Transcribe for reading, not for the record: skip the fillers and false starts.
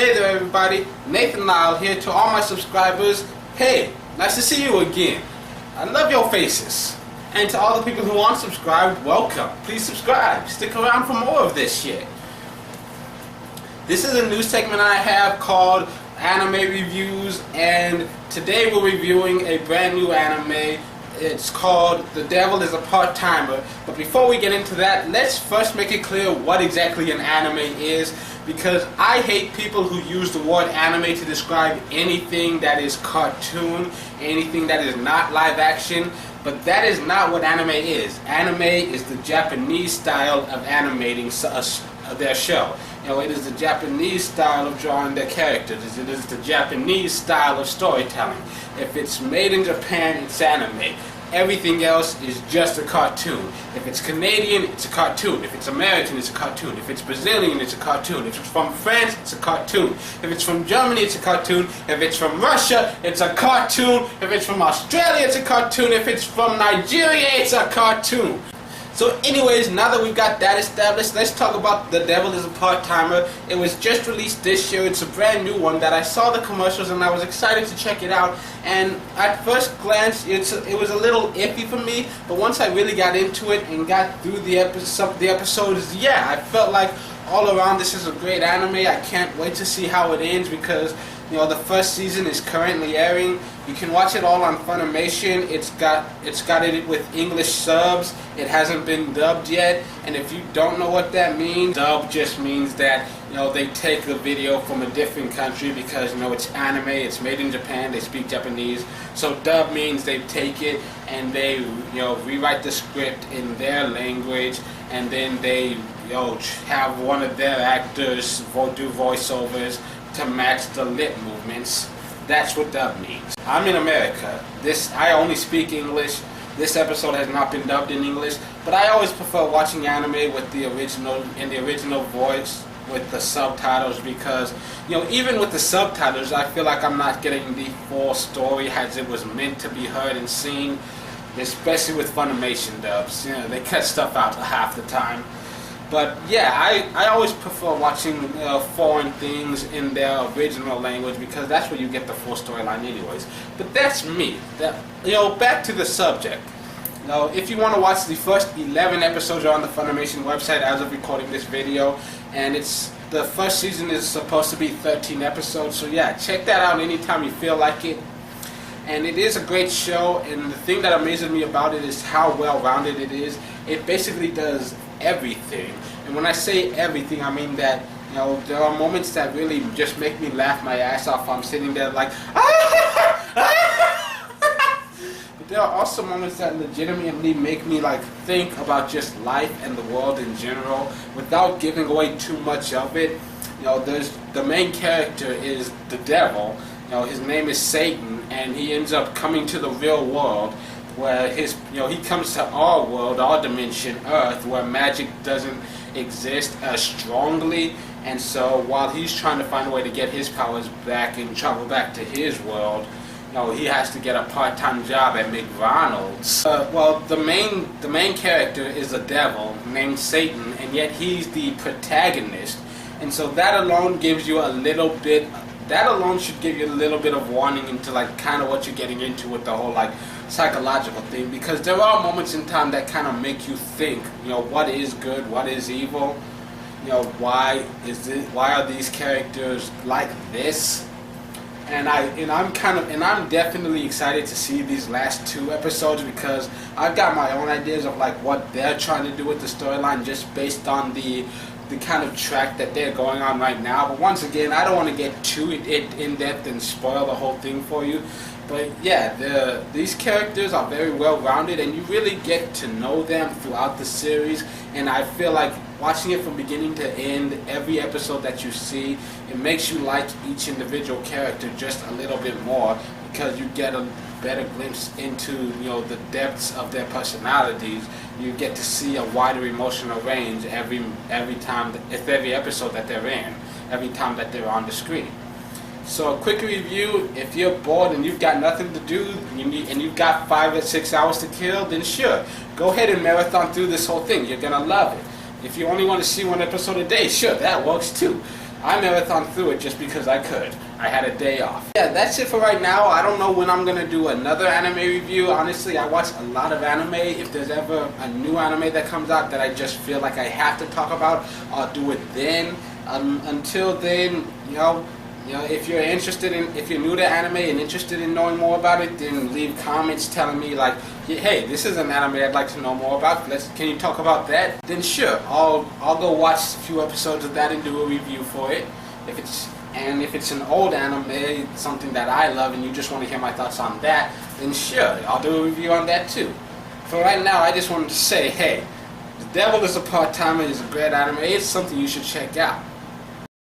Hey there everybody, Nathan Lyle here. To all my subscribers, hey, nice to see you again. I love your faces. And to all the people who aren't subscribed, welcome. Please subscribe. Stick around for more of this shit. This is a new segment I have called Anime Reviews, and today we're reviewing a brand new anime. It's called The Devil is a Part-Timer. But before we get into that, let's first make it clear what exactly an anime is, because I hate people who use the word anime to describe anything that is cartoon, anything that is not live action. But that is not what anime is. Anime is the Japanese style of animating their show. You know, it is the Japanese style of drawing their characters. It is the Japanese style of storytelling. If it's made in Japan, it's anime. Everything else is just a cartoon. If it's Canadian, it's a cartoon. If it's American, it's a cartoon. If it's Brazilian, it's a cartoon. If it's from France, it's a cartoon. If it's from Germany, it's a cartoon. If it's from Russia, it's a cartoon. If it's from Australia, it's a cartoon. If it's from Nigeria, it's a cartoon. So anyways, now that we've got that established, let's talk about The Devil is a Part-Timer. It was just released this year. It's a brand new one that I saw the commercials and I was excited to check it out. And at first glance, it was a little iffy for me, but once I really got into it and got through the episodes, yeah, I felt like all around this is a great anime. I can't wait to see how it ends because, you know, the first season is currently airing. You can watch it all on Funimation. It's got it with English subs. It hasn't been dubbed yet. And if you don't know what that means, dub just means that, you know, they take the video from a different country because, you know, it's anime, it's made in Japan, they speak Japanese. So dub means they take it and they, you know, rewrite the script in their language, and then they, you know, have one of their actors do voiceovers to match the lip movements. That's what dub means. I'm in America. I only speak English. This episode has not been dubbed in English, but I always prefer watching anime with the original voice with the subtitles, because, you know, even with the subtitles, I feel like I'm not getting the full story as it was meant to be heard and seen, especially with Funimation dubs. You know, they cut stuff out half the time. But yeah, I always prefer watching foreign things in their original language because that's where you get the full storyline anyways. But that's me. You know, back to the subject. You know, if you want to watch the first 11 episodes are on the Funimation website as of recording this video, and the first season is supposed to be 13 episodes, so yeah, check that out anytime you feel like it. And it is a great show, and the thing that amazes me about it is how well-rounded it is. It basically does everything. And when I say everything, I mean that, you know, there are moments that really just make me laugh my ass off. I'm sitting there like, but there are also moments that legitimately make me like think about just life and the world in general without giving away too much of it. You know, the main character is the devil. You know, his name is Satan, and he ends up coming to the real world, where he comes to our world, our dimension, Earth, where magic doesn't exist as strongly. And so while he's trying to find a way to get his powers back and travel back to his world, you know, he has to get a part-time job at McDonald's. Well, the main character is a devil named Satan, and yet he's the protagonist. And so that alone gives you a little bit. That alone should give you a little bit of warning into like kind of what you're getting into with the whole like psychological thing, because there are moments in time that kind of make you think, you know, what is good, what is evil, you know, why are these characters like this? And I'm definitely excited to see these last 2 episodes, because I've got my own ideas of like what they're trying to do with the storyline just based on the kind of track that they're going on right now. But once again, I don't want to get too in-depth and spoil the whole thing for you. But yeah, these characters are very well-rounded, and you really get to know them throughout the series. And I feel like watching it from beginning to end, every episode that you see, it makes you like each individual character just a little bit more, because you get a better glimpse into, you know, the depths of their personalities. You get to see a wider emotional range every episode that they're in, every time that they're on the screen. So a quick review: if you're bored and you've got nothing to do and you've got 5 or 6 hours to kill, then sure, go ahead and marathon through this whole thing. You're gonna love it. If you only want to see 1 episode a day, sure, that works too. I marathon through it just because I could. I had a day off. Yeah, that's it for right now. I don't know when I'm going to do another anime review. Honestly, I watch a lot of anime. If there's ever a new anime that comes out that I just feel like I have to talk about, I'll do it then. Until then, if you're if you're new to anime and interested in knowing more about it, then leave comments telling me like, hey, this is an anime I'd like to know more about. Can you talk about that? Then sure, I'll go watch a few episodes of that and do a review for it. If it's an old anime, something that I love, and you just want to hear my thoughts on that, then sure, I'll do a review on that too. For right now, I just wanted to say, hey, The Devil is a Part-Timer is a great anime. It's something you should check out.